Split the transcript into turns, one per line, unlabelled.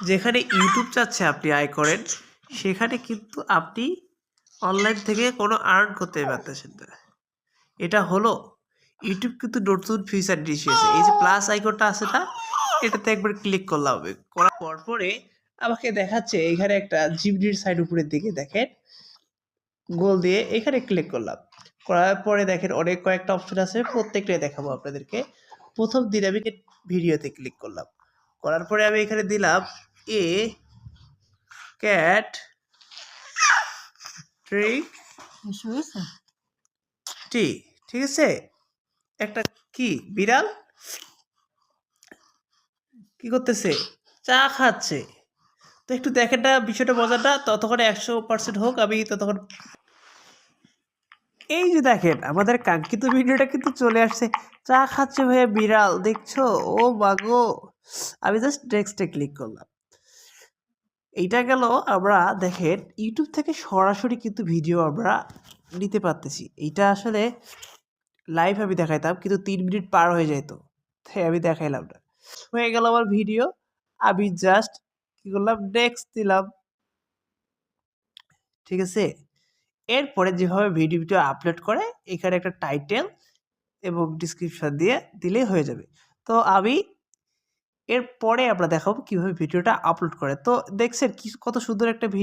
যেখানে ইউটিউব চাচ্ছে আপনি আয় করেন, সেখানে কিন্তু আপনি অনলাইন থেকে কোনো আর্ন করতে পারতেছেন না। এটা হলো ইউটিউব কিন্তু নতুন ফিচার নিয়ে এসেছে। এই যে প্লাস আইকনটা আছে না, এটাতে একবার ক্লিক করলাম আমি। করার পরে আমাকে দেখাচ্ছে এখানে একটা জিমনির সাইড উপরের দিকে দেখেন গোল দিয়ে এখানে ক্লিক করলাম। করার পরে দেখেন অনেক কয়েকটা অপশন আছে, প্রত্যেকটাই দেখাবো আপনাদেরকে। প্রথম দিন আমি ভিডিওতে ক্লিক করলাম। করার পরে আমি এখানে দিলাম এ ক্যাট ট্রিক টি, ঠিক আছে? একটা কি বিড়াল কি করতেছে? চা খাচ্ছে। তো একটু দেখেন না বিষয়টা মজাটা, ততক্ষণ 100% হোক, আমি ততক্ষণ এই যে দেখেন আমাদের কাঙ্ক্ষিত ভিডিওটা কিন্তু চলে আসছে। চা খাচ্ছে ভাইয়া বিড়াল, দেখছো? ও মাগো! আমি জাস্ট নেক্সটে ক্লিক করলাম। এইটা গেল। আমরা দেখেন ইউটিউব থেকে সরাসরি কিন্তু ভিডিও আমরা নিতে পারতেছি। এইটা আসলে লাইভ আমি দেখাইতাম কিন্তু 3 মিনিট পার হয়ে যেত, তাই আমি দেখাইলাম না। হয়ে গেল আমার ভিডিও। আমি জাস্ট কি করলাম, নেক্সট দিলাম, ঠিক আছে? এরপরে যেভাবে ভিডিওটা আপলোড করে এখানে একটা টাইটেল এবং ডিসক্রিপশন দিয়ে দিলেই হয়ে যাবে। তো আমি এরপরে আমরা দেখাবো কিভাবে ভিডিওটা আপলোড করে। তো দেখছেন কি কত সুন্দর একটা ভিডিও।